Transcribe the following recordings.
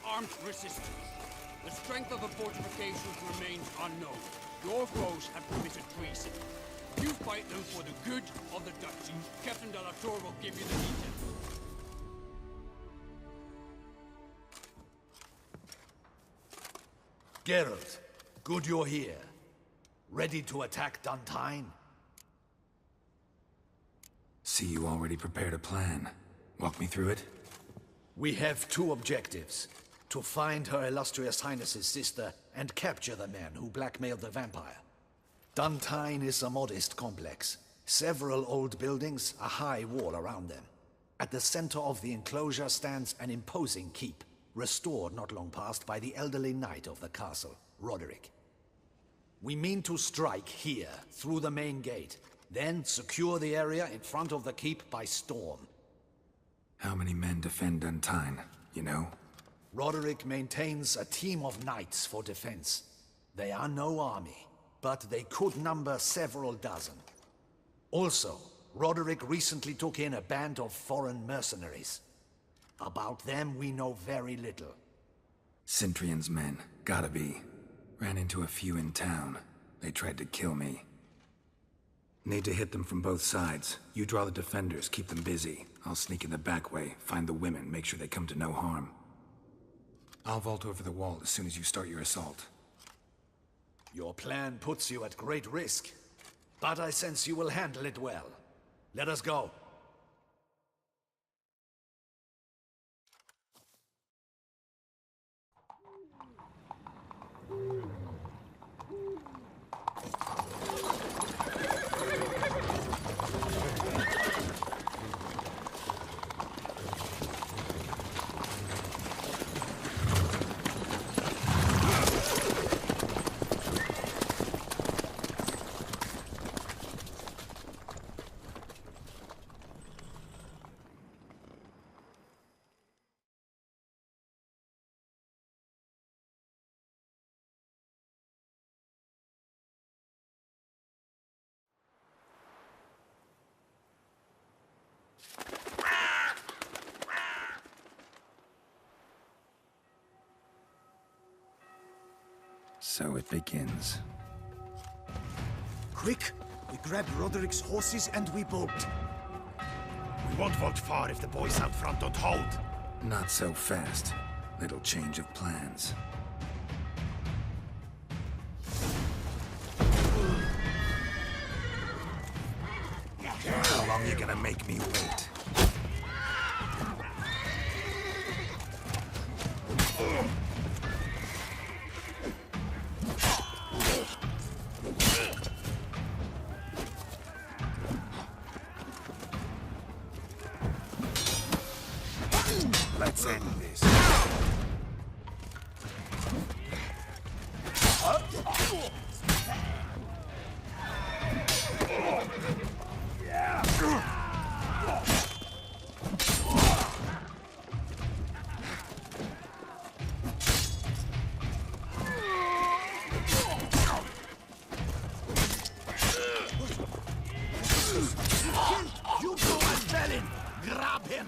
armed resistance. The strength of the fortifications remains unknown. Your foes have committed treason. You fight them for the good of the Duchy. Captain de la Tour will give you the details. Geralt, good you're here. Ready to attack Duntine? See, you already prepared a plan. Walk me through it. We have two objectives. To find Her Illustrious Highness's sister and capture the man who blackmailed the vampire. Duntine is a modest complex. Several old buildings, a high wall around them. At the center of the enclosure stands an imposing keep, restored not long past by the elderly knight of the castle, Roderick. We mean to strike here, through the main gate, then secure the area in front of the keep by storm. How many men defend Duntine, you know? Roderick maintains a team of knights for defense. They are no army, but they could number several dozen. Also, Roderick recently took in a band of foreign mercenaries. About them we know very little. Cintrian's men, gotta be. Ran into a few in town. They tried to kill me. Need to hit them from both sides. You draw the defenders, keep them busy. I'll sneak in the back way, find the women, make sure they come to no harm. I'll vault over the wall as soon as you start your assault. Your plan puts you at great risk, but I sense you will handle it well. Let us go. So it begins. Quick! We grab Roderick's horses and we bolt. We won't vault far if the boys out front don't hold. Not so fast. Little change of plans. How long you gonna make me wait? Let's end this. You go and felon! Grab him!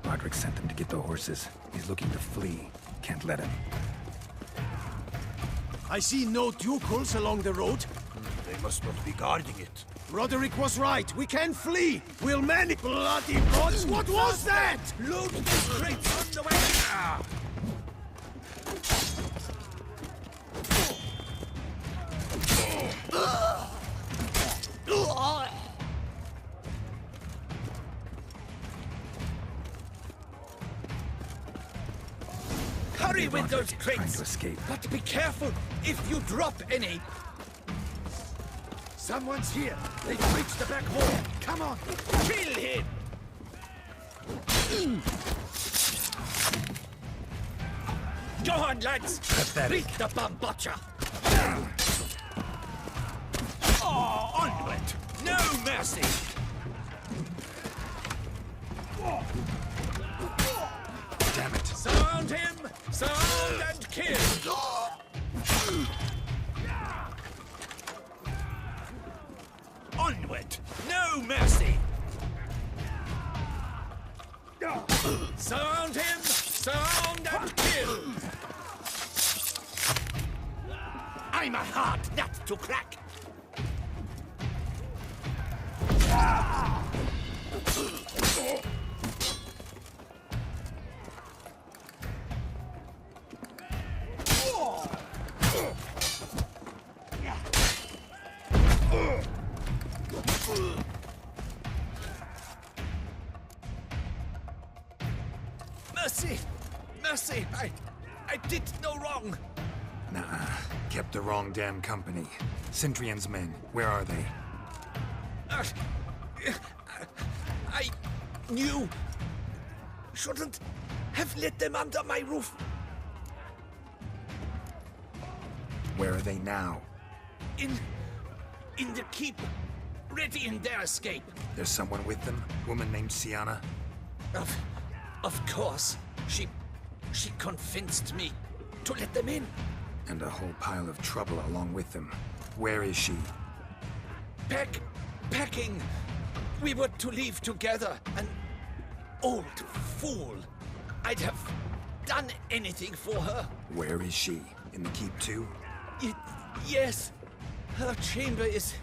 Roderick sent them to get the horses. He's looking to flee. Can't let him. I see no ducals along the road. They must not be guarding it. Roderick was right. We can flee. We'll manage. Bloody gods! What was that? Loot this crate on the way. Hurry with those Trying to crates! escape. But be careful if you drop any. Someone's here. They've reached the back wall. Come on, kill him! Go on, lads! Pathetic. Beat the bamboccia! Oh, onward! No mercy! Damn it. Surround him! Surround and kill! Onward! No mercy! Surround him! Surround and kill! I'm a hard nut to crack! Mercy! Mercy! I did no wrong! Nah, kept the wrong damn company. Centrion's men, where are they? I knew. Shouldn't have let them under my roof. Where are they now? In the keep. Ready in their escape. There's someone with them? Woman named Sienna? Of course. She convinced me to let them in. And a whole pile of trouble along with them. Where is she? Packing. We were to leave together. An old fool. I'd have done anything for her. Where is she? In the keep too? Yes. Her chamber is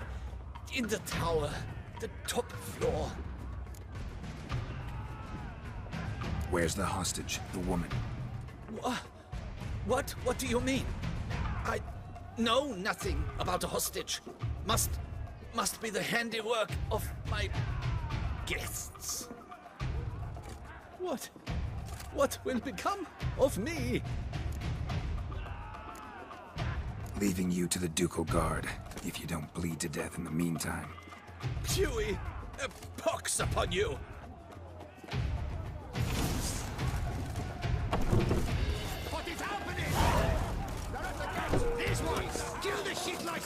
in the tower. The top floor. Where's the hostage, the woman? What do you mean? I know nothing about a hostage. Must be the handiwork of my guests. What will become of me? Leaving you to the Ducal Guard, if you don't bleed to death in the meantime. Chewie, a pox upon you! What is happening? They're at the gates! These ones! Kill the shit like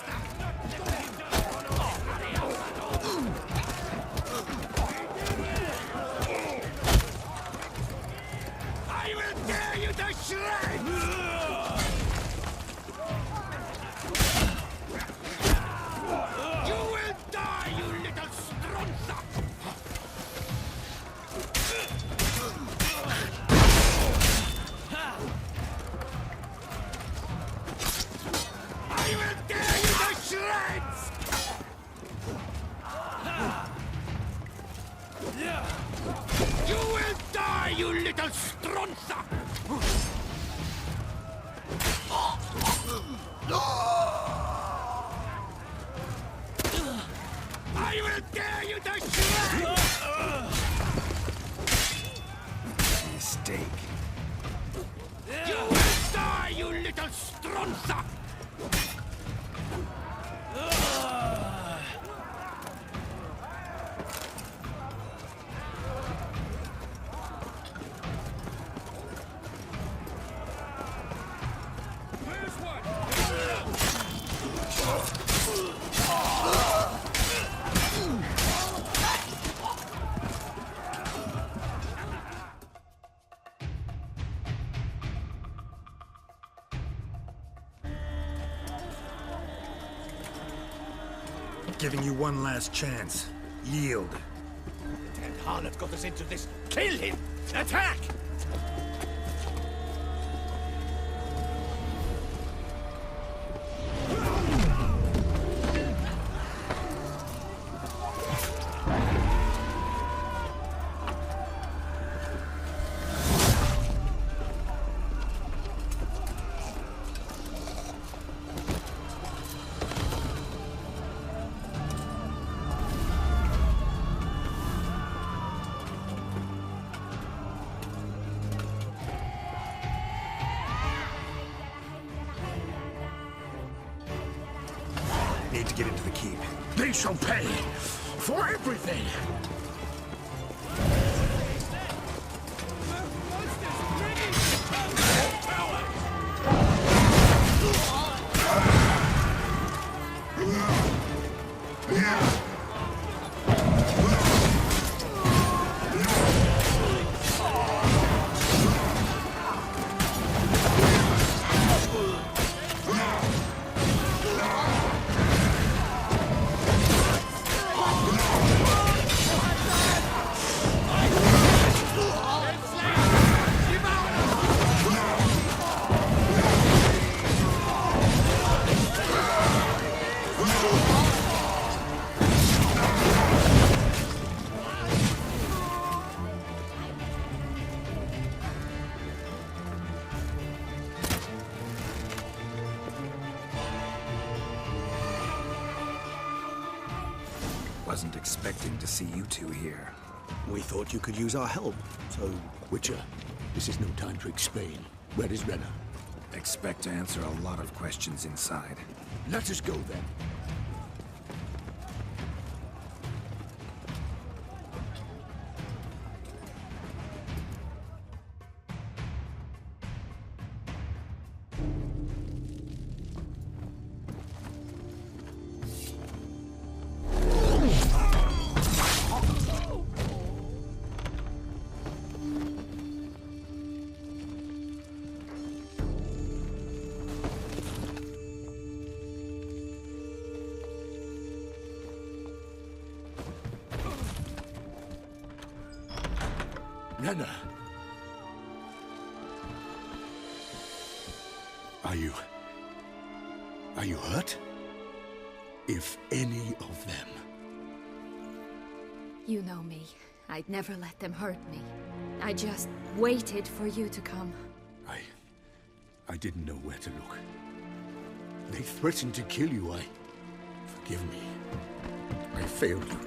I will tear you to shreds! You will die, you little stronza! I will tear you to shreds! You will die, you little stronza! I will tear you to shreds! Mistake. You will die, you little stronza! Giving you one last chance. Yield. And Harlot got us into this. Kill him! Attack! Need to get into the keep. They shall pay for everything! Wasn't expecting to see you two here. We thought you could use our help, so... Witcher, this is no time to explain. Where is Renna? Expect to answer a lot of questions inside. Let us go then. Renna! Are you hurt? If any of them... You know me. I'd never let them hurt me. I just waited for you to come. I didn't know where to look. They threatened to kill you. Forgive me. I failed you.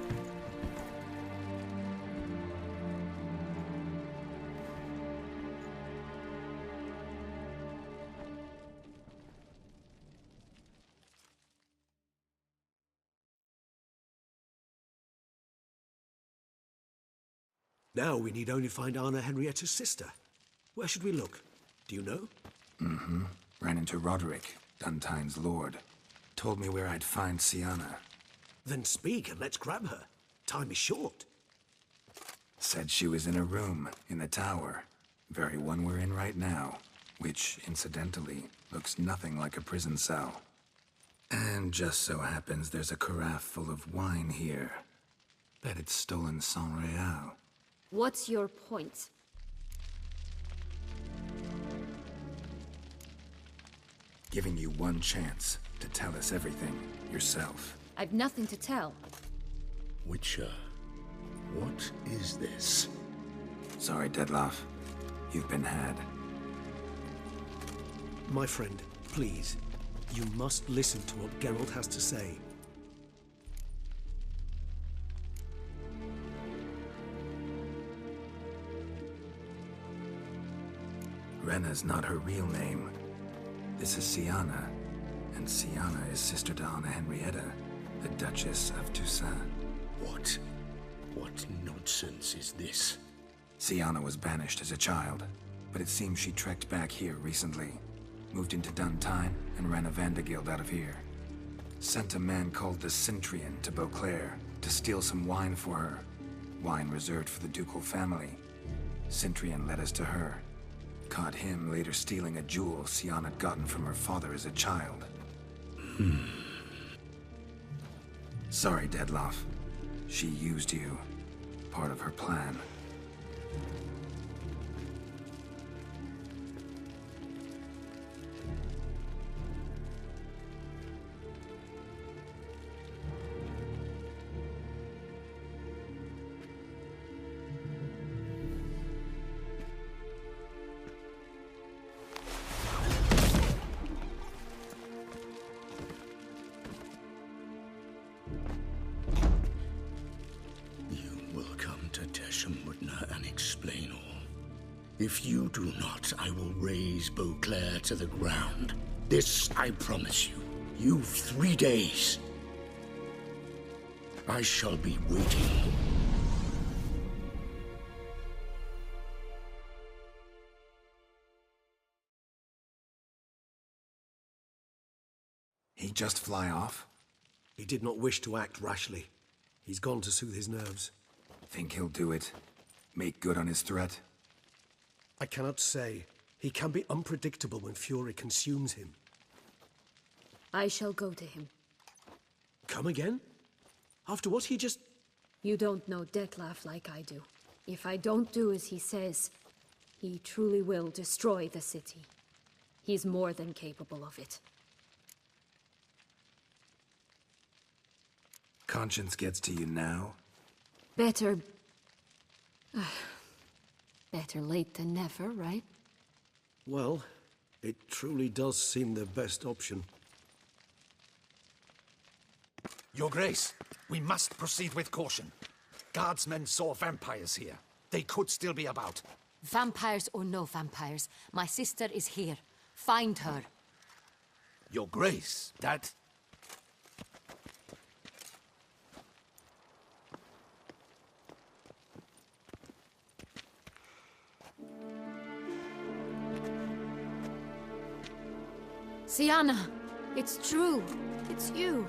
Now we need only find Anna Henrietta's sister. Where should we look? Do you know? Ran into Roderick, Duntine's lord. Told me where I'd find Sienna. Then speak and let's grab her. Time is short. Said she was in a room in the tower. Very one we're in right now. Which, incidentally, looks nothing like a prison cell. And just so happens there's a carafe full of wine here. Bet it's stolen sans real. What's your point? Giving you one chance to tell us everything yourself. I've nothing to tell. Witcher, what is this? Sorry, Dettlaff. You've been had. My friend, please. You must listen to what Geralt has to say. Renna's not her real name. This is Sienna, and Sienna is sister to Anna Henrietta, the Duchess of Toussaint. What nonsense is this? Sienna was banished as a child, but it seems she trekked back here recently. Moved into Duntine and ran a Vandergild out of here. Sent a man called the Centurion to Beauclair to steal some wine for her. Wine reserved for the ducal family. Centurion led us to her. Caught him later stealing a jewel Sienna had gotten from her father as a child. Sorry, Dettlaff. She used you. Part of her plan. And explain all. If you do not, I will raze Beauclair to the ground. This I promise you. You've 3 days. I shall be waiting. He just fly off? He did not wish to act rashly. He's gone to soothe his nerves. Think he'll do it? Make good on his threat? I cannot say. He can be unpredictable when fury consumes him. I shall go to him. Come again? After what he just... You don't know Detlef like I do. If I don't do as he says, he truly will destroy the city. He's more than capable of it. Conscience gets to you now? Better... better late than never, right? Well, it truly does seem the best option. Your Grace, we must proceed with caution. Guardsmen saw vampires here. They could still be about. Vampires or no vampires, my sister is here. Find her. Your Grace, that... Sienna, it's true. It's you.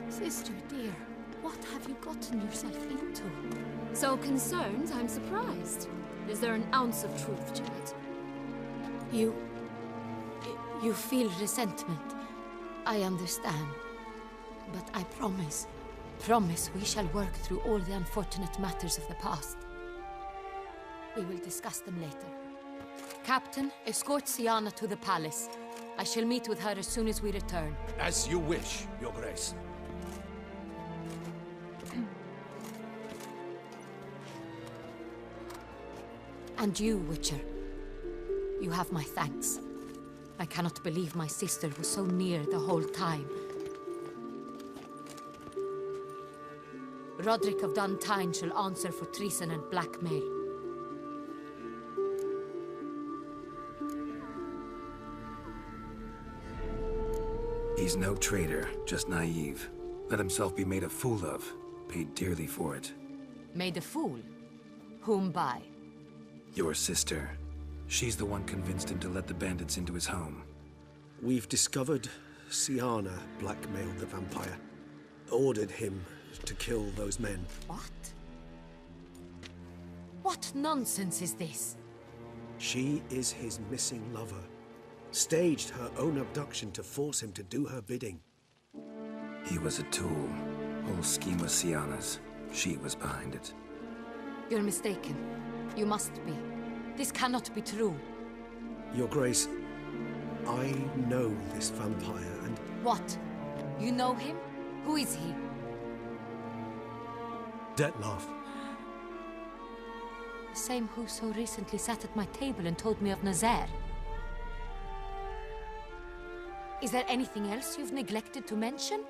Sister dear, what have you gotten yourself into? So concerned, I'm surprised. Is there an ounce of truth to it? You feel resentment. I understand. But I promise we shall work through all the unfortunate matters of the past. We will discuss them later. Captain, escort Sienna to the palace. I shall meet with her as soon as we return. As you wish, Your Grace. And you, Witcher. You have my thanks. I cannot believe my sister was so near the whole time. Roderick of Duntine shall answer for treason and blackmail. He's no traitor, just naive. Let himself be made a fool of. Paid dearly for it. Made a fool? Whom by? Your sister. She's the one convinced him to let the bandits into his home. We've discovered Sienna blackmailed the vampire. Ordered him to kill those men. What? What nonsense is this? She is his missing lover. Staged her own abduction to force him to do her bidding. He was a tool. Whole scheme was Sienna's. She was behind it. You're mistaken. You must be. This cannot be true. Your Grace, I know this vampire and... What? You know him? Who is he? Detlef. The same who so recently sat at my table and told me of Nazaire. Is there anything else you've neglected to mention?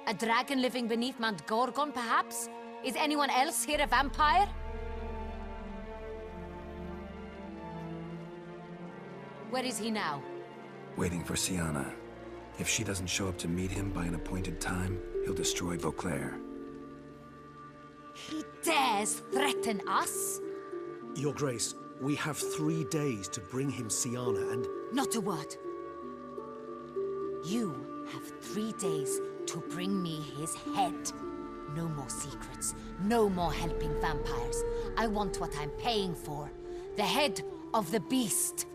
A dragon living beneath Mount Gorgon, perhaps? Is anyone else here a vampire? Where is he now? Waiting for Sienna. If she doesn't show up to meet him by an appointed time, he'll destroy Beauclair. He dares threaten us? Your Grace, we have 3 days to bring him Sienna and... Not a word. You have 3 days to bring me his head. No more secrets. No more helping vampires. I want what I'm paying for. The head of the beast.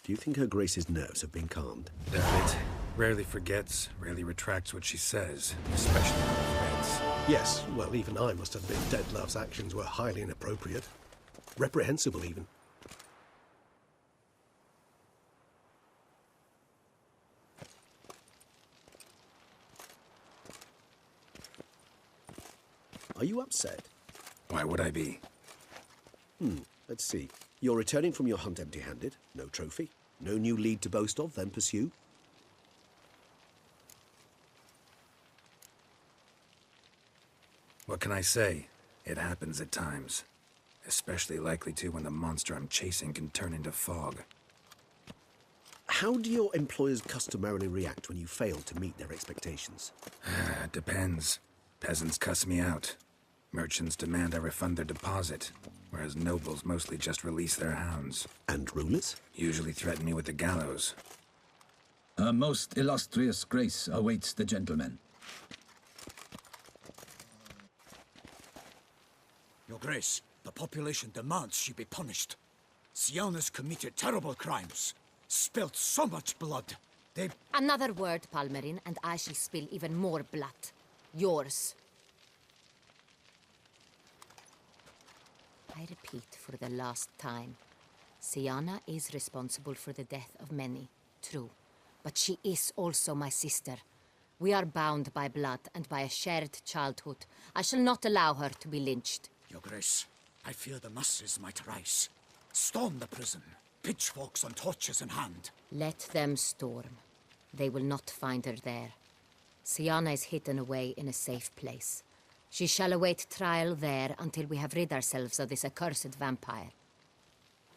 Do you think Her Grace's nerves have been calmed? Doubt it. Rarely forgets, rarely retracts what she says, especially on threats. Yes, well, even I must admit Detlef's actions were highly inappropriate. Reprehensible, even. Are you upset? Why would I be? Let's see. You're returning from your hunt empty-handed. No trophy. No new lead to boast of, then pursue. What can I say? It happens at times. Especially likely to when the monster I'm chasing can turn into fog. How do your employers customarily react when you fail to meet their expectations? It depends. Peasants cuss me out. Merchants demand I refund their deposit, whereas nobles mostly just release their hounds. And rulers? Usually threaten me with the gallows. A most illustrious grace awaits the gentleman. Your Grace, the population demands she be punished. Siana's committed terrible crimes. Spilt so much blood. They... Another word, Palmerin, and I shall spill even more blood. Yours. I repeat for the last time. Siana is responsible for the death of many, true. But she is also my sister. We are bound by blood and by a shared childhood. I shall not allow her to be lynched. Your Grace, I fear the masses might rise. Storm the prison, pitchforks and torches in hand. Let them storm. They will not find her there. Siana is hidden away in a safe place. She shall await trial there until we have rid ourselves of this accursed vampire.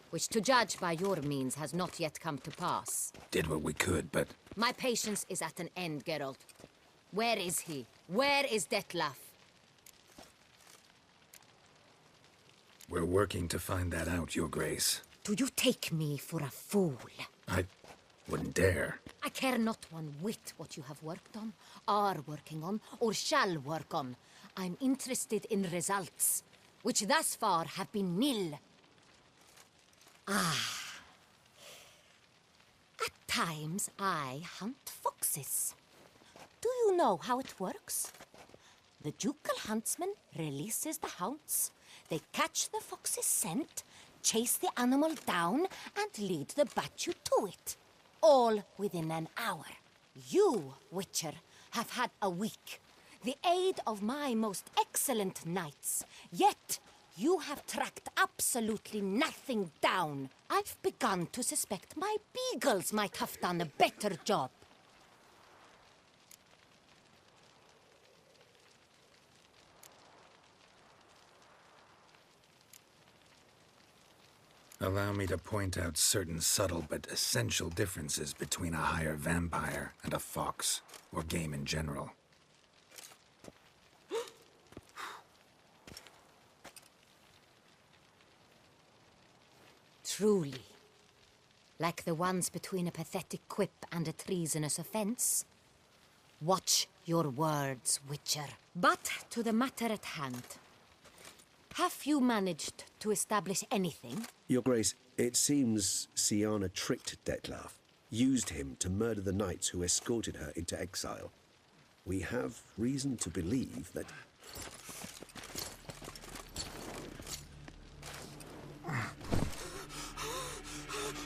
Which, to judge by your means, has not yet come to pass. Did what we could, but... My patience is at an end, Geralt. Where is he? Where is Detlef? We're working to find that out, Your Grace. Do you take me for a fool? I wouldn't dare. I care not one whit what you have worked on, are working on, or shall work on. I'm interested in results, which thus far have been nil. At times, I hunt foxes. Do you know how it works? The ducal huntsman releases the hounds. They catch the fox's scent, chase the animal down, and lead the Batu to it. All within an hour. You, Witcher, have had a week. The aid of my most excellent knights. Yet, you have tracked absolutely nothing down. I've begun to suspect my beagles might have done a better job. Allow me to point out certain subtle but essential differences between a higher vampire and a fox, or game in general. Truly. Like the ones between a pathetic quip and a treasonous offense. Watch your words, Witcher. But to the matter at hand. Have you managed to establish anything? Your Grace, it seems Siana tricked Detlef, used him to murder the knights who escorted her into exile. We have reason to believe that...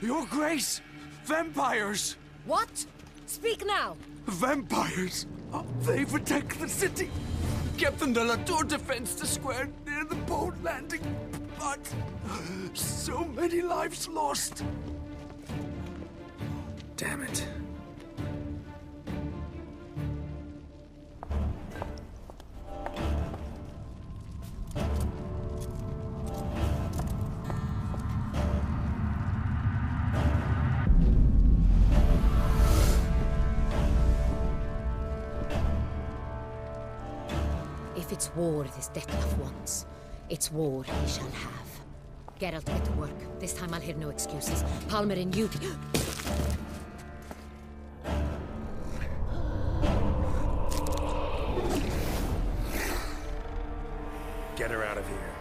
Your Grace! Vampires! What? Speak now! Vampires! They protect the city! Captain de la Tour defends the square near the boat landing, but so many lives lost. Damn it. If it's war this Detlef wants, it's war he shall have. Geralt, get to work. This time I'll hear no excuses. Palmerin, you... Get her out of here.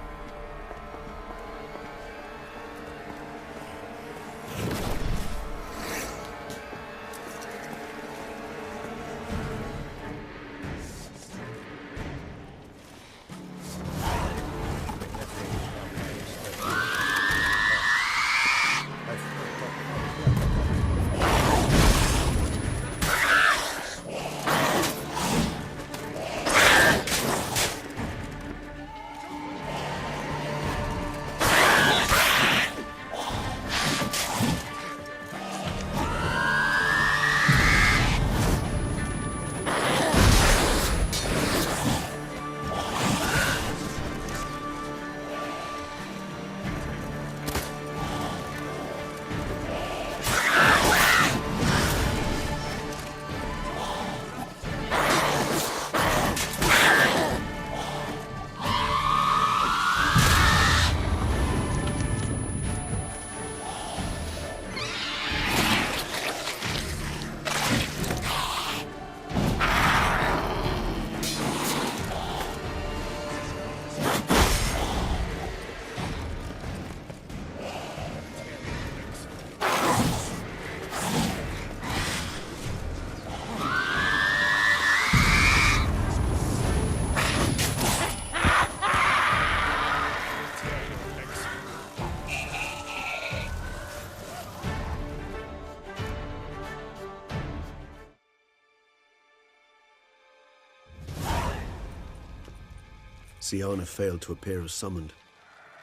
Siana failed to appear as summoned.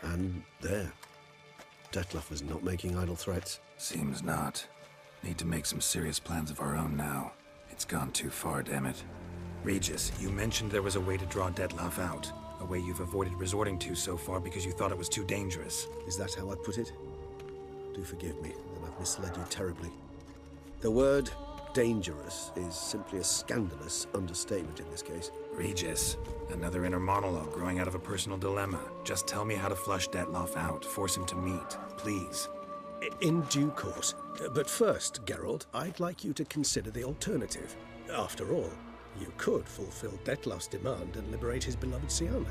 And there. Dettlaff was not making idle threats. Seems not. Need to make some serious plans of our own now. It's gone too far, damn it. Regis, you mentioned there was a way to draw Dettlaff out. A way you've avoided resorting to so far because you thought it was too dangerous. Is that how I put it? Do forgive me that I've misled you terribly. The word dangerous is simply a scandalous understatement in this case. Regis, another inner monologue growing out of a personal dilemma. Just tell me how to flush Dettlaff out. Force him to meet, please. In due course. But first, Geralt, I'd like you to consider the alternative. After all, you could fulfill Dettlaff's demand and liberate his beloved Siana.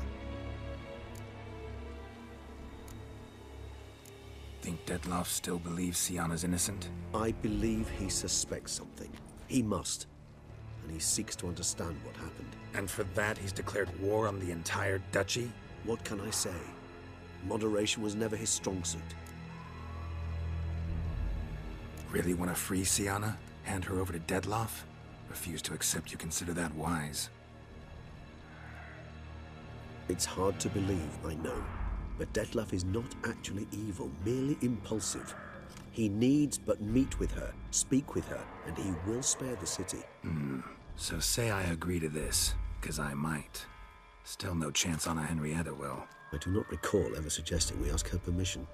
Think Dettlaff still believes Siana's innocent? I believe he suspects something. He must. And he seeks to understand what happened. And for that, he's declared war on the entire duchy? What can I say? Moderation was never his strong suit. Really want to free Siana? Hand her over to Dettlaff? Refuse to accept you consider that wise. It's hard to believe, I know. But Dettlaff is not actually evil, merely impulsive. He needs but meet with her, speak with her, and he will spare the city. So say I agree to this, 'cause I might. Still no chance Anna Henrietta will. I do not recall ever suggesting we ask her permission.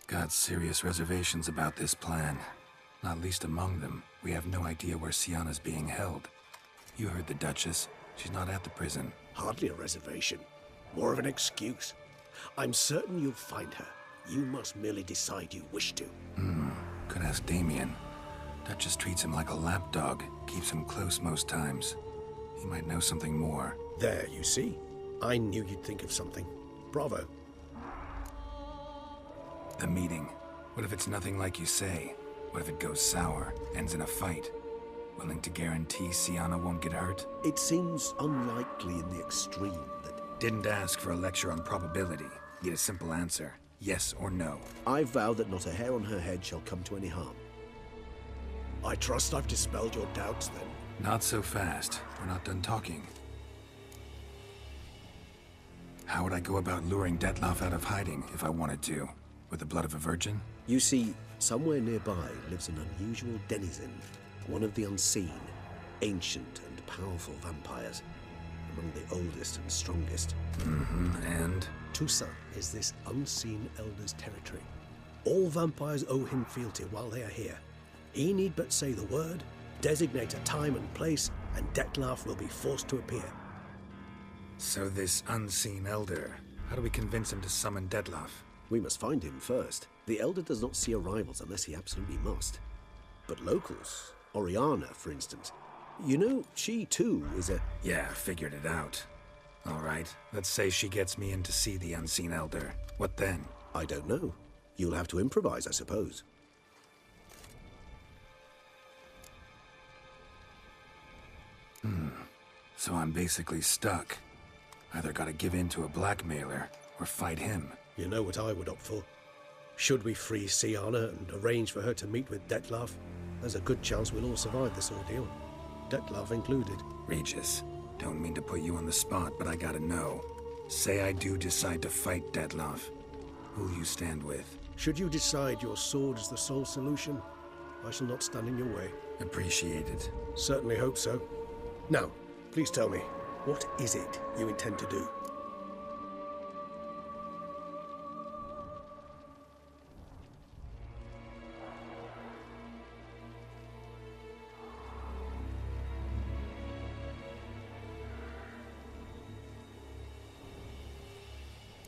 Got serious reservations about this plan. Not least among them, we have no idea where Siana's being held. You heard the Duchess. She's not at the prison. Hardly a reservation. More of an excuse. I'm certain you'll find her. You must merely decide you wish to. Could ask Damien. Duchess treats him like a lapdog. Keeps him close most times. He might know something more. There, you see? I knew you'd think of something. Bravo. The meeting. What if it's nothing like you say? What if it goes sour, ends in a fight? Willing to guarantee Siana won't get hurt? It seems unlikely in the extreme that... Didn't ask for a lecture on probability. Need a simple answer. Yes or no. I vow that not a hair on her head shall come to any harm. I trust I've dispelled your doubts, then. Not so fast. We're not done talking. How would I go about luring Dettlaff out of hiding if I wanted to? With the blood of a virgin? You see, somewhere nearby lives an unusual denizen, one of the unseen, ancient and powerful vampires, among the oldest and strongest. And? Toussaint is this unseen elder's territory. All vampires owe him fealty while they are here. He need but say the word, designate a time and place, and Dettlaff will be forced to appear. So this unseen elder, how do we convince him to summon Dettlaff? We must find him first. The elder does not see arrivals unless he absolutely must. But locals, Oriana, for instance, you know, she too is a... Yeah, figured it out. All right, let's say she gets me in to see the unseen elder. What then? I don't know. You'll have to improvise, I suppose. So I'm basically stuck. Either gotta give in to a blackmailer, or fight him. You know what I would opt for. Should we free Siana and arrange for her to meet with Dettlaff, there's a good chance we'll all survive this ordeal. Dettlaff included. Regis, don't mean to put you on the spot, but I gotta know. Say I do decide to fight Dettlaff. Who'll you stand with? Should you decide your sword is the sole solution, I shall not stand in your way. Appreciated. Certainly hope so. Now, please tell me, what is it you intend to do?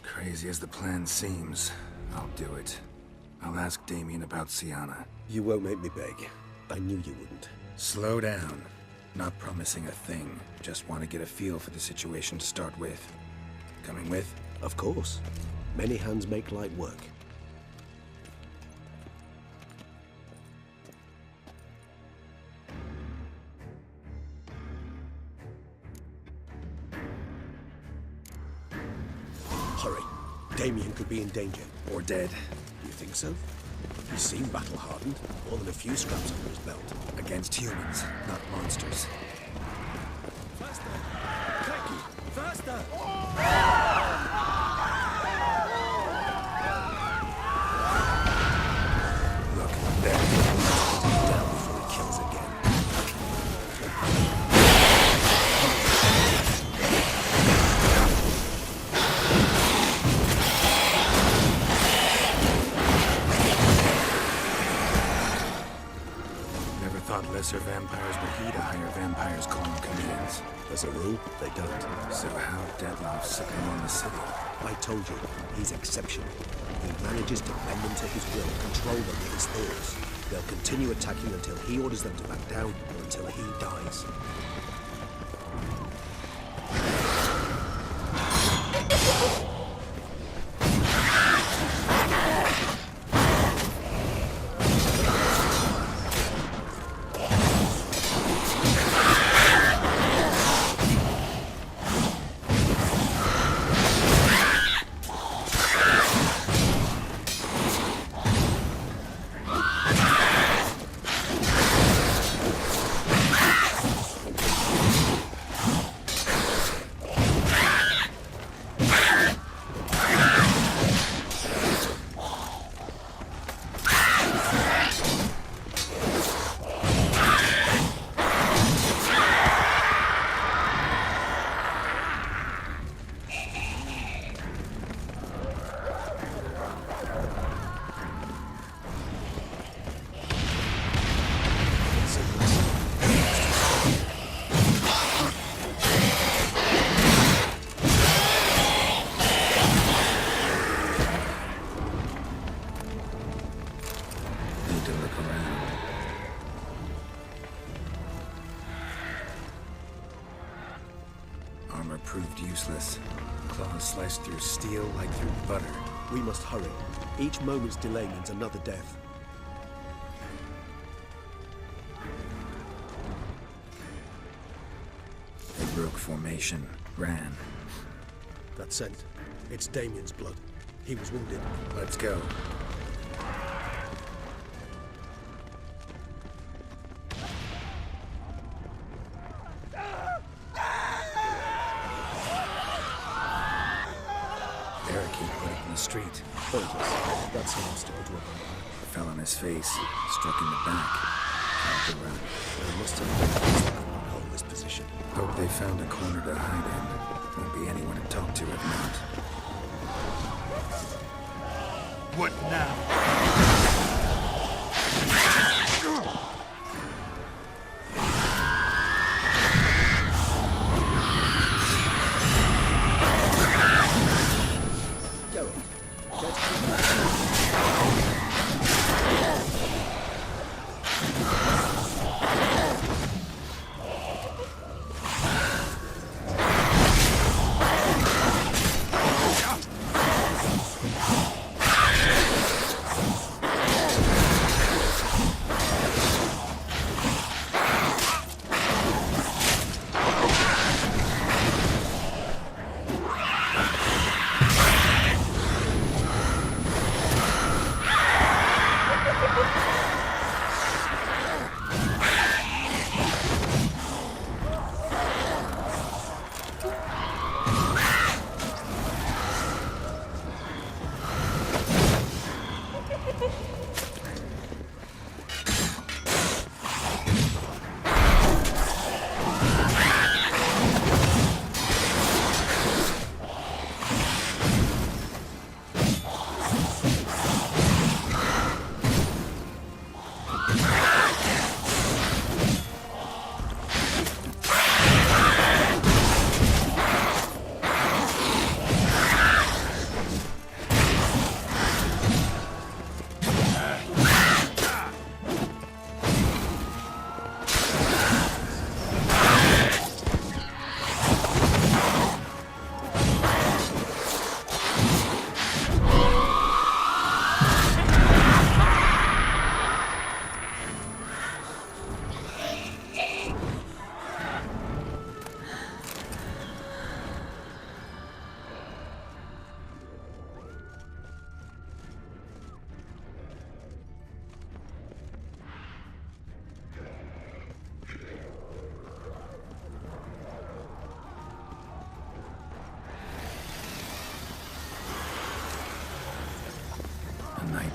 Crazy as the plan seems, I'll do it. I'll ask Damien about Siana. You won't make me beg. I knew you wouldn't. Slow down. Not promising a thing. Just want to get a feel for the situation to start with. Coming with? Of course. Many hands make light work. Hurry. Damien could be in danger. Or dead. You think so? He seemed battle-hardened, more than a few scraps under his belt. Against humans, not monsters. Faster! Clanky! Faster! Look, there. Down before he kills again. Never thought lesser vampires would heed a higher vampire's calm commands. As a rule, they don't. So how Dettlaff sick him on the city? I told you, he's exceptional. He manages to bend them to his will, control them with his thoughts. They'll continue attacking until he orders them to back down, or until he dies. Need to look around. Armor proved useless. Claws sliced through steel like through butter. We must hurry. Each moment's delay means another death. They broke formation, ran. That scent. It's Damien's blood. He was wounded. Let's go. Barricade put up in the street. Pointless. That's how to go to a vampire. Fell on his face, struck in the back. Had to run. They must have things that couldn't hold this position. Hope they found a corner to hide in. Won't be anyone to talk to if not. What now?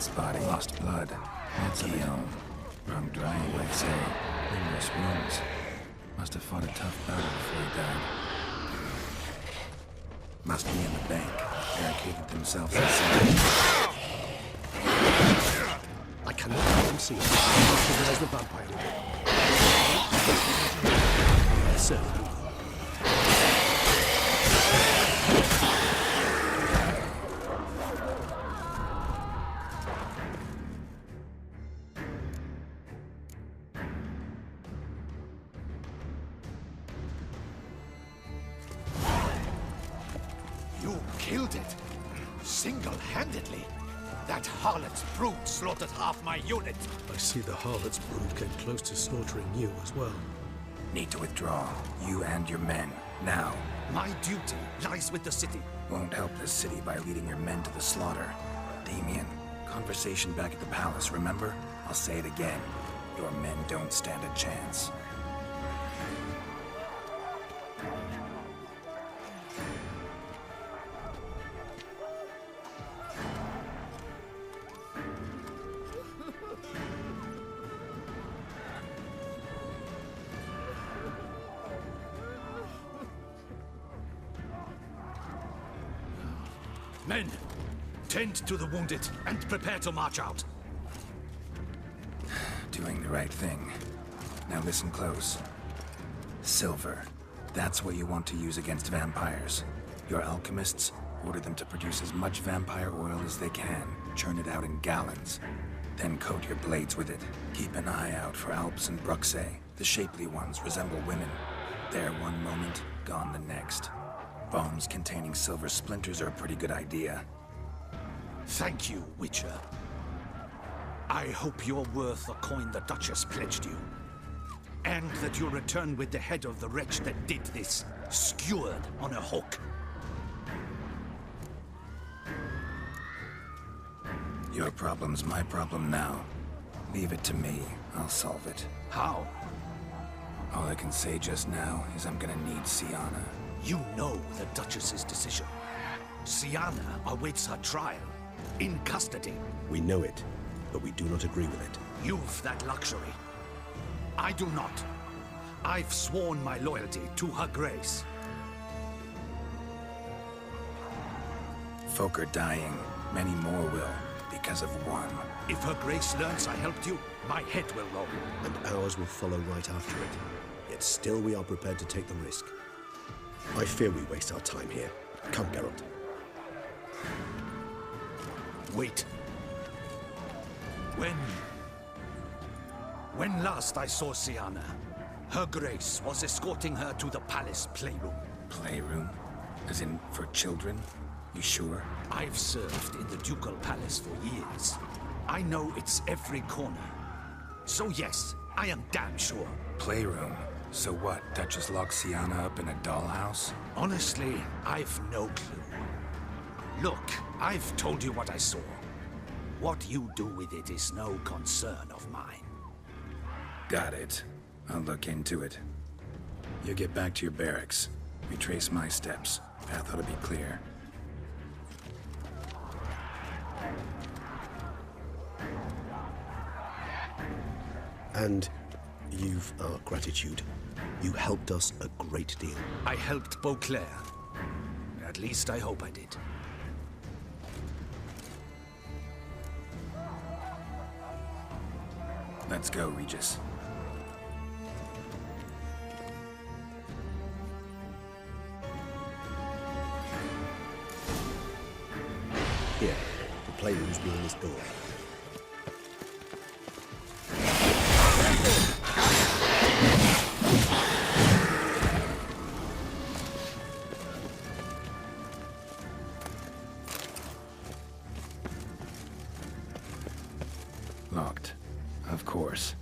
Dead body, lost blood. That's a Leon. Wrong drying, like say. Numerous wounds. Must have fought a tough battle before he died. Must be in the bank. Barricaded themselves inside. I cannot let them see it. There's the vampire. So, You killed it. Single-handedly. That harlot's brood slaughtered half my unit. I see the harlot's brood came close to slaughtering you as well. Need to withdraw. You and your men. Now. My duty lies with the city. Won't help the city by leading your men to the slaughter. Damien, conversation back at the palace, remember? I'll say it again. Your men don't stand a chance. Men, tend to the wounded and prepare to march out. Doing the right thing. Now listen close. Silver. That's what you want to use against vampires. Your alchemists, order them to produce as much vampire oil as they can. Churn it out in gallons. Then coat your blades with it. Keep an eye out for Alps and Bruxae. The shapely ones resemble women. There one moment, gone the next. Bombs containing silver splinters are a pretty good idea. Thank you, Witcher. I hope you're worth the coin the Duchess pledged you. And that you'll return with the head of the wretch that did this, skewered on a hook. Your problem's my problem now. Leave it to me. I'll solve it. How? All I can say just now is I'm gonna need Sienna. You know the Duchess's decision. Sienna awaits her trial. In custody. We know it, but we do not agree with it. You've that luxury. I do not. I've sworn my loyalty to her grace. Folk are dying. Many more will, because of one. If her grace learns I helped you, my head will roll. And ours will follow right after it. Yet still we are prepared to take the risk. I fear we waste our time here. Come, Geralt. Wait. When last I saw Sienna, her grace was escorting her to the palace playroom. Playroom? As in, for children? You sure? I've served in the ducal palace for years. I know it's every corner. So yes, I am damn sure. Playroom? So what, Duchess locked Sienna up in a dollhouse? Honestly, I've no clue. Look, I've told you what I saw. What you do with it is no concern of mine. Got it. I'll look into it. You get back to your barracks. Retrace my steps. Path ought to be clear. And you've our gratitude. You helped us a great deal. I helped Beauclair. At least I hope I did. Let's go, Regis. Here, the playroom's behind this door. Locked. Of course.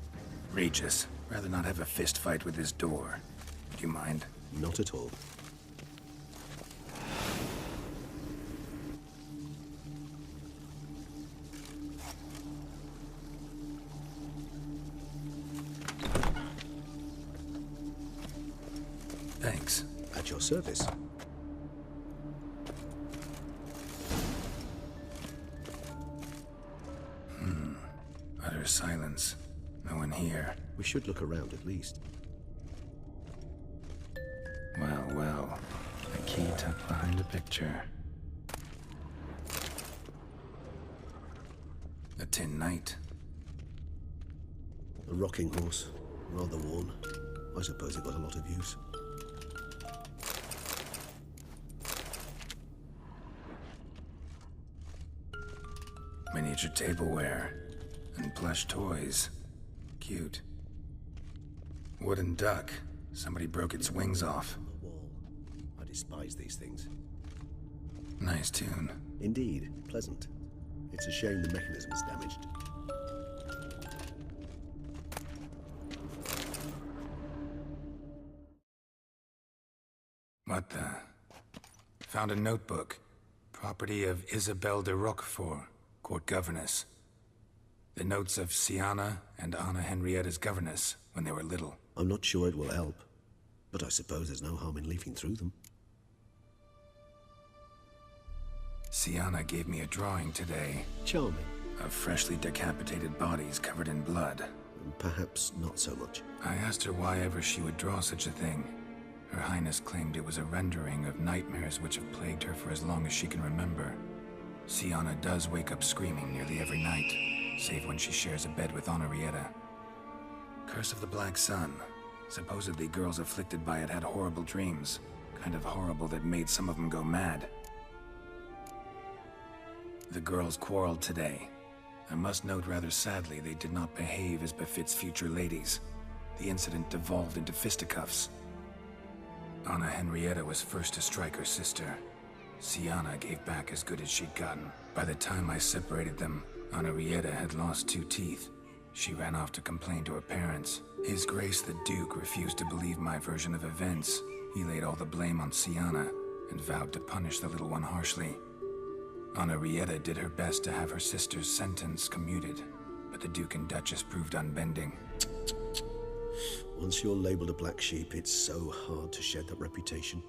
Regis, rather not have a fist fight with this door. Do you mind? Not at all. Thanks. At your service. We should look around at least. Well, well. A key tucked behind a picture. A tin knight. A rocking horse. Rather worn. I suppose it got a lot of use. Miniature tableware. And plush toys. Cute. Wooden duck. Somebody broke its wings off. On the wall. I despise these things. Nice tune. Indeed, pleasant. It's a shame the mechanism is damaged. What the? Found a notebook. Property of Isabelle de Roquefort, court governess. The notes of Siana and Anna Henrietta's governess when they were little. I'm not sure it will help, but I suppose there's no harm in leafing through them. Siana gave me a drawing today Charming. of freshly decapitated bodies covered in blood. Perhaps not so much. I asked her why ever she would draw such a thing. Her Highness claimed it was a rendering of nightmares which have plagued her for as long as she can remember. Siana does wake up screaming nearly every night, save when she shares a bed with Henrietta. Curse of the Black Sun. Supposedly girls afflicted by it had horrible dreams. Kind of horrible that made some of them go mad. The girls quarreled today. I must note rather sadly they did not behave as befits future ladies. The incident devolved into fisticuffs. Anna Henrietta was first to strike her sister. Siana gave back as good as she'd gotten. By the time I separated them, Henrietta had lost 2 teeth. She ran off to complain to her parents. His Grace the Duke refused to believe my version of events. He laid all the blame on Siana and vowed to punish the little one harshly. Henrietta did her best to have her sister's sentence commuted, but the Duke and Duchess proved unbending. Once you're labeled a black sheep, it's so hard to shed that reputation.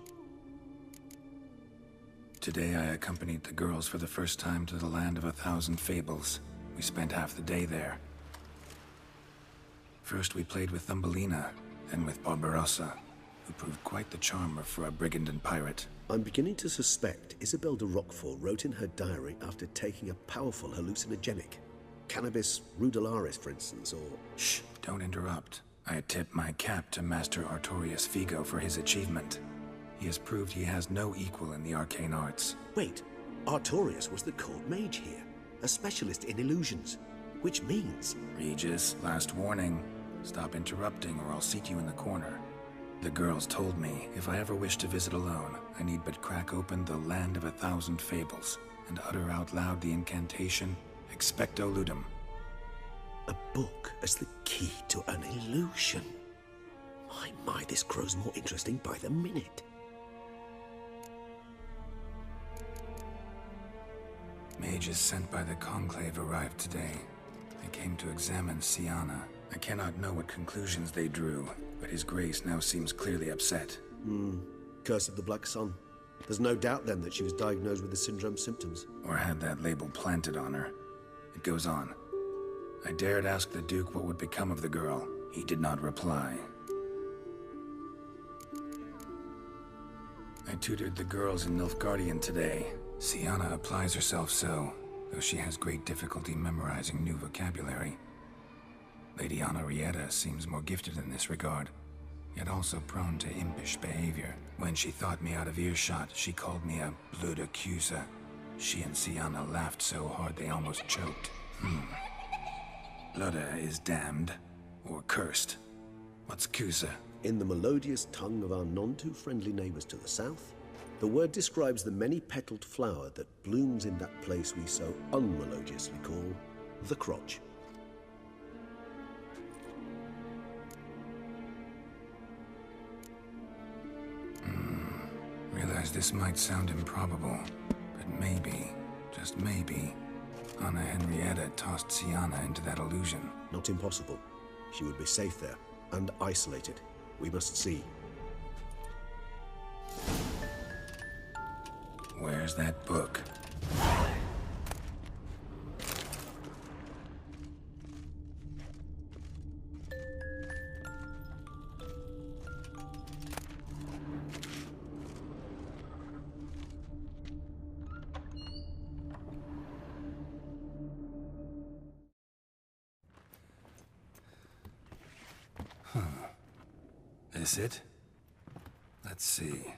Today I accompanied the girls for the first time to the land of 1,000 fables. We spent half the day there. First we played with Thumbelina, then with Barbarossa, who proved quite the charmer for a brigand and pirate. I'm beginning to suspect Isabelle de Roquefort wrote in her diary after taking a powerful hallucinogenic. Cannabis rudelaris, for instance, or... Shh, don't interrupt. I tip my cap to Master Artorius Figo for his achievement. He has proved he has no equal in the arcane arts. Wait, Artorius was the court mage here, a specialist in illusions, which means... Regis, last warning. Stop interrupting or I'll seat you in the corner. The girls told me if I ever wish to visit alone, I need but crack open the land of 1,000 fables and utter out loud the incantation, Expecto Ludum. A book as the key to an illusion. My, this grows more interesting by the minute. Mages sent by the Conclave arrived today. They came to examine Siana. I cannot know what conclusions they drew, but His Grace now seems clearly upset. Curse of the Black Sun. There's no doubt then that she was diagnosed with the syndrome symptoms. Or had that label planted on her. It goes on. I dared ask the Duke what would become of the girl. He did not reply. I tutored the girls in Nilfgaardian today. Siana applies herself so, though she has great difficulty memorizing new vocabulary. Lady Henrietta seems more gifted in this regard, yet also prone to impish behavior. When she thought me out of earshot, she called me a blood accuser. She and Siana laughed so hard they almost choked. Blood is damned, or cursed. What's Cusa? In the melodious tongue of our none-too-friendly neighbors to the south, the word describes the many-petaled flower that blooms in that place we so unmelodiously call the crotch. Realize this might sound improbable, but maybe, just maybe, Anna Henrietta tossed Siana into that illusion. Not impossible. She would be safe there, and isolated. We must see. Where's that book? This it? Let's see.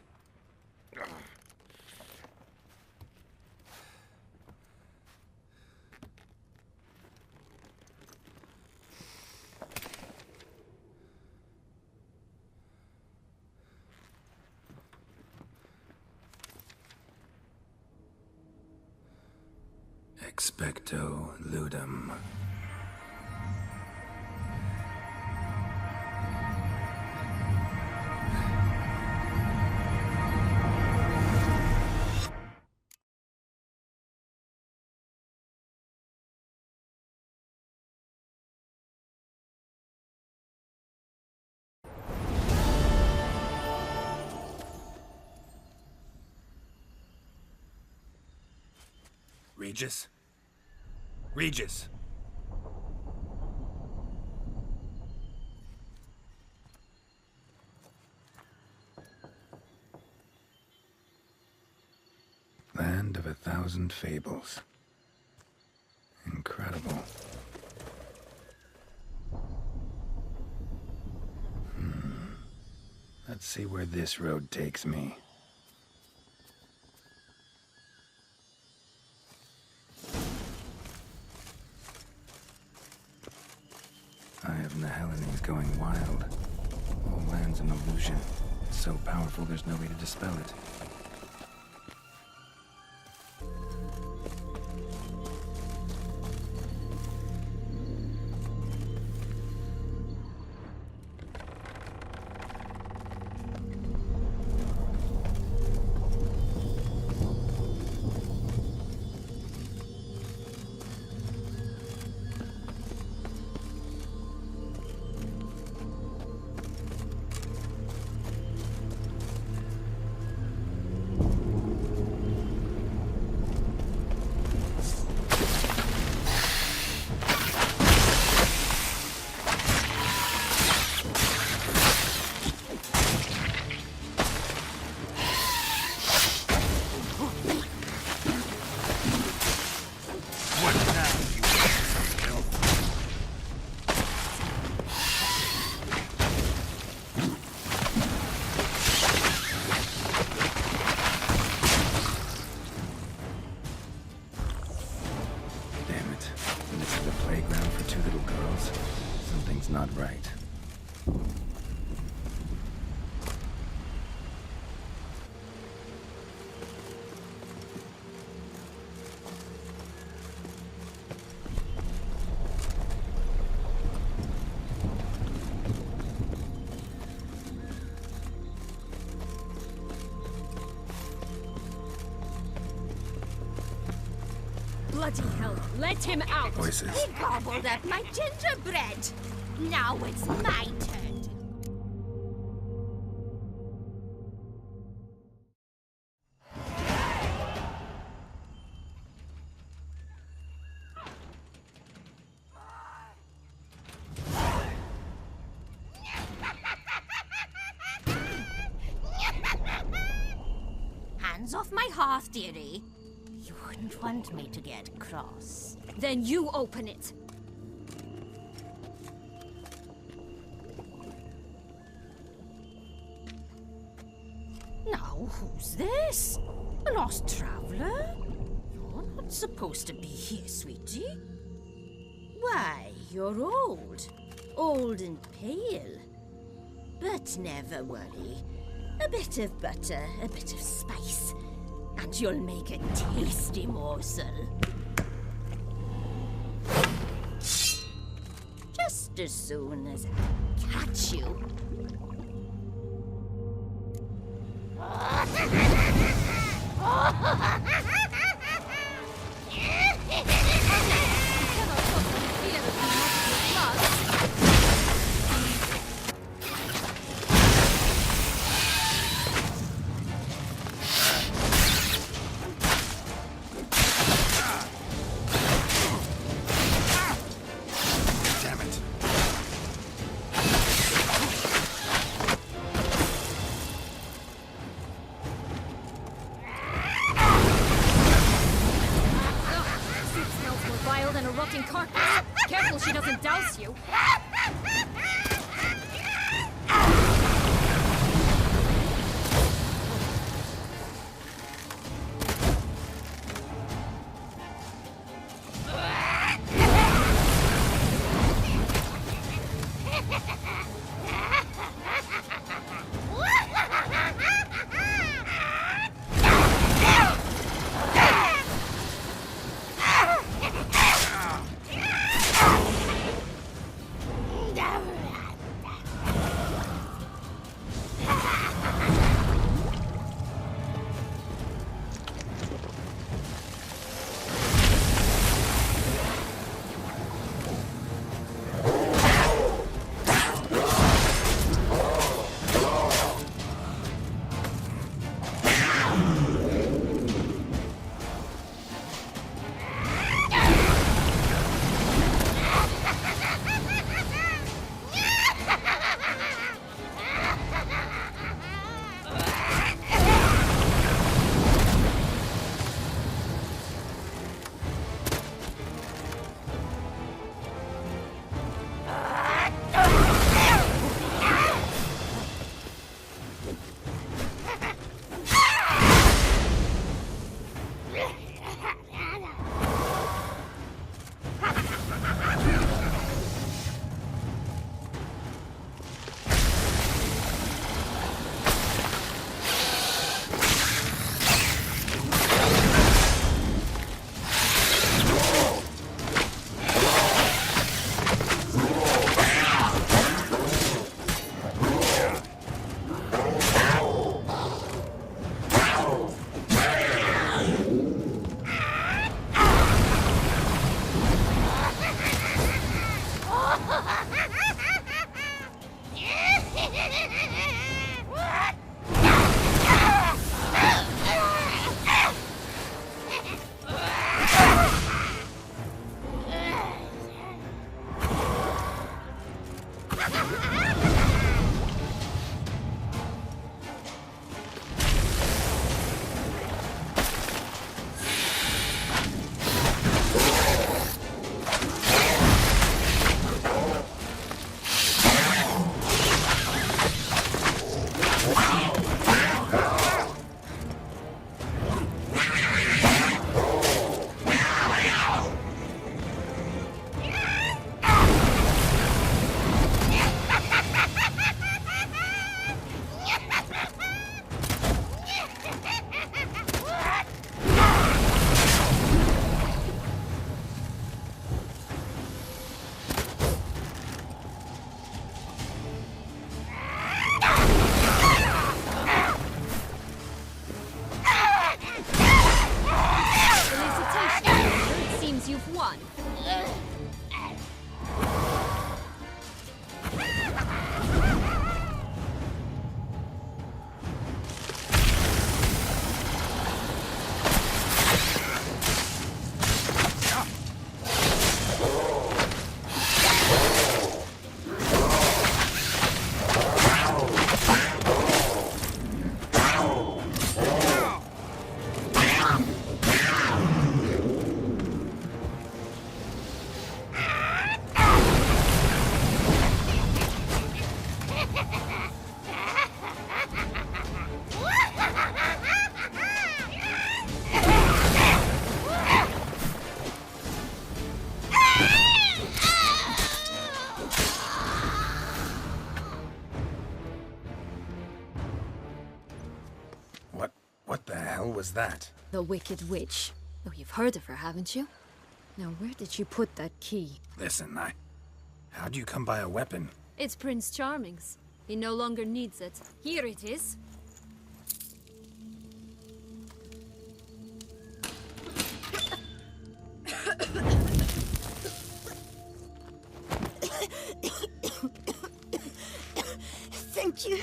Expecto ludum. Regis? Regis! Land of 1,000 fables. Incredible. Let's see where this road takes me. Eye of the Helloween going wild. All land's an illusion. It's so powerful there's no way to dispel it. Not right. Bloody hell, let him out! Voices. He gobbled up my gingerbread. Now it's my turn. Hands off my hearth, dearie. You wouldn't want me to get cross. Then you open it. Now, who's this? A lost traveler? You're not supposed to be here, sweetie. Why, you're old. Old and pale. But never worry. A bit of butter, a bit of spice, and you'll make a tasty morsel. Just as soon as I catch you. Careful she doesn't douse you. What the hell was that? The Wicked Witch. Oh, you've heard of her, haven't you? Now, where did you put that key? Listen, how'd you come by a weapon? It's Prince Charming's. He no longer needs it. Here it is. Thank you.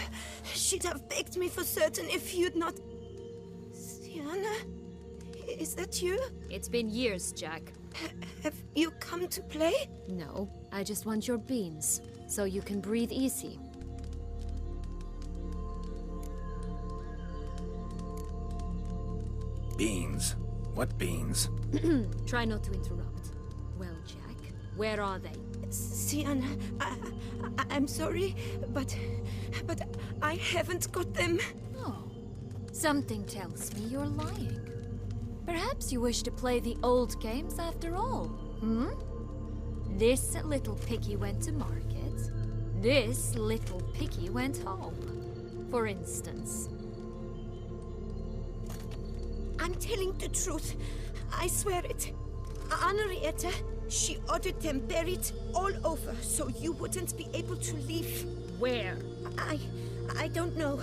She'd have begged me for certain if you'd not... Sienna? Is that you? It's been years, Jack. Have you come to play? No, I just want your beans, so you can breathe easy. Beans? What beans? Try not to interrupt. Well, Jack, where are they? Sienna, I'm sorry, but I haven't got them. Oh, something tells me you're lying. Perhaps you wish to play the old games after all, hmm? This little piggy went to market. This little piggy went home, for instance. I'm telling the truth. I swear it. Henrietta, she ordered them buried all over so you wouldn't be able to leave. Where? I don't know.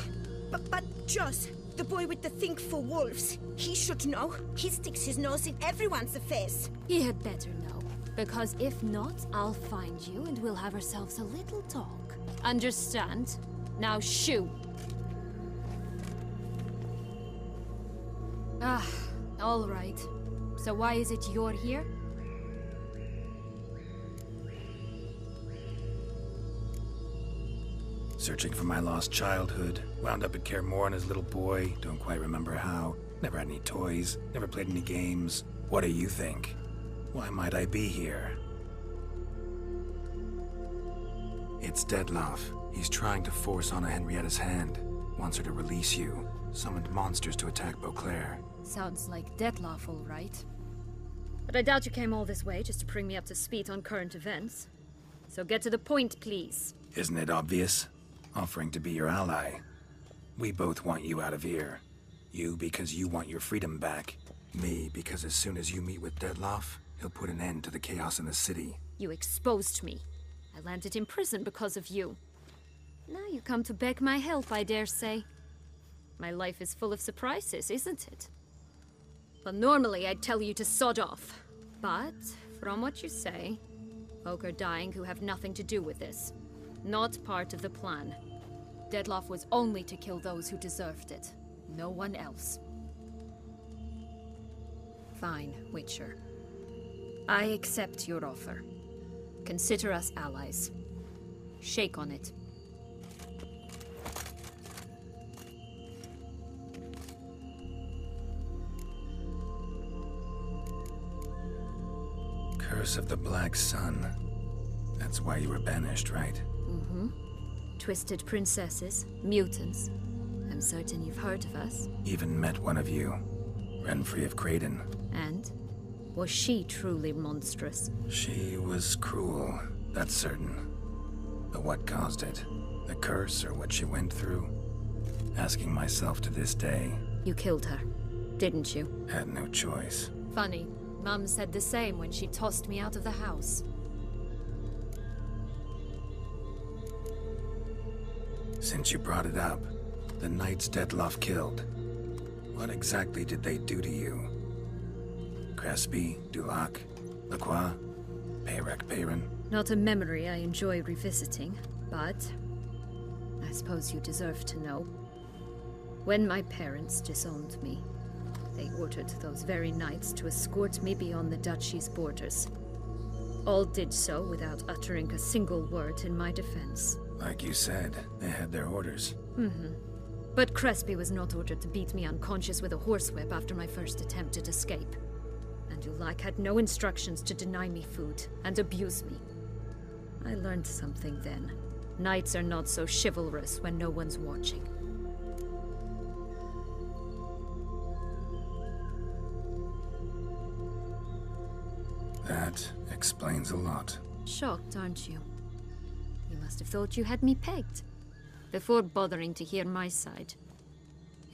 But Joss, the boy with the thing for wolves, he should know. He sticks his nose in everyone's affairs. He had better know. Because if not, I'll find you and we'll have ourselves a little talk. Understand? Now shoo! Ah, all right. So why is it you're here? Searching for my lost childhood. Wound up at Kaer Morhen as a little boy. Don't quite remember how. Never had any toys. Never played any games. What do you think? Why might I be here? It's Dettlaff. He's trying to force Anna Henrietta's hand. Wants her to release you. Summoned monsters to attack Beauclair. Sounds like Dettlaff, all right. But I doubt you came all this way just to bring me up to speed on current events. So get to the point, please. Isn't it obvious? Offering to be your ally. We both want you out of here. You because you want your freedom back. Me because as soon as you meet with Dettlaff, he'll put an end to the chaos in the city. You exposed me. I landed in prison because of you. Now you come to beg my help, I dare say. My life is full of surprises, isn't it? Well, normally I'd tell you to sod off. But, from what you say, folk are dying who have nothing to do with this. Not part of the plan. Dettlaff was only to kill those who deserved it. No one else. Fine, Witcher. I accept your offer. Consider us allies. Shake on it. Curse of the Black Sun. That's why you were banished, right? Mm-hmm. Twisted princesses, mutants. I'm certain you've heard of us. Even met one of you. Renfrey of Creighton. And? Was she truly monstrous? She was cruel, that's certain. But what caused it? The curse or what she went through? Asking myself to this day. You killed her, didn't you? Had no choice. Funny. Mum said the same when she tossed me out of the house. Since you brought it up, the knights Detloff killed. What exactly did they do to you? Crespi, Dulac, Lacroix, Peyrac Peyran? Not a memory I enjoy revisiting, but I suppose you deserve to know. When my parents disowned me, they ordered those very knights to escort me beyond the duchy's borders. All did so without uttering a single word in my defense. Like you said, they had their orders. Mm-hmm. But Crespi was not ordered to beat me unconscious with a horsewhip after my first attempt at escape. And Dulac had no instructions to deny me food and abuse me. I learned something then. Knights are not so chivalrous when no one's watching. That explains a lot. Shocked, aren't you? You must have thought you had me pegged. Before bothering to hear my side.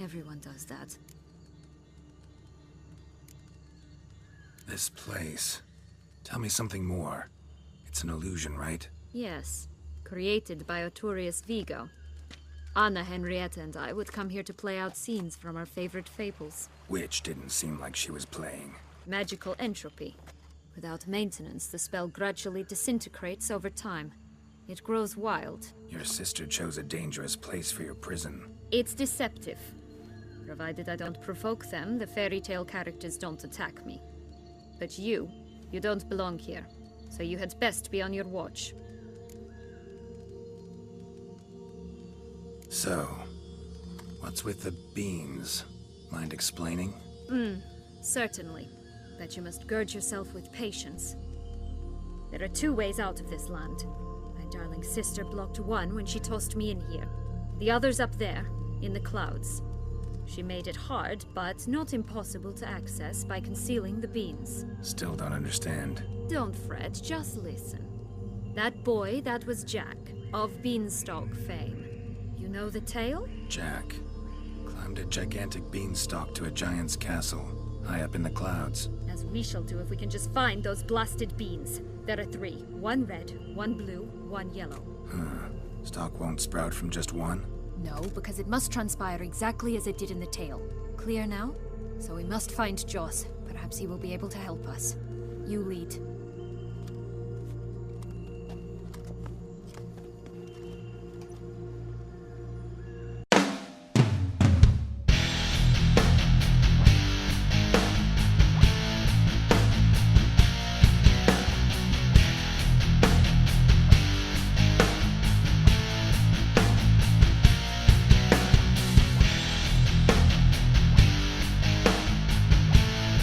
Everyone does that. This place. Tell me something more. It's an illusion, right? Yes. Created by Arturius Vigo. Anna, Henrietta, and I would come here to play out scenes from our favorite fables. Which didn't seem like she was playing. Magical entropy. Without maintenance, the spell gradually disintegrates over time. It grows wild. Your sister chose a dangerous place for your prison. It's deceptive. Provided I don't provoke them, the fairy tale characters don't attack me. But you don't belong here. So you had best be on your watch. So, what's with the beans? Mind explaining? Certainly. But you must gird yourself with patience. There are two ways out of this land. My darling sister blocked one when she tossed me in here. The other's up there, in the clouds. She made it hard, but not impossible to access by concealing the beans. Still don't understand. Don't fret, just listen. That boy, that was Jack, of Beanstalk fame. You know the tale? Jack climbed a gigantic beanstalk to a giant's castle, high up in the clouds. As we shall do if we can just find those blasted beans. There are 3. 1 red, 1 blue, 1 yellow. Stalk won't sprout from just one? No, because it must transpire exactly as it did in the tale. Clear now? So we must find Joss. Perhaps he will be able to help us. You lead.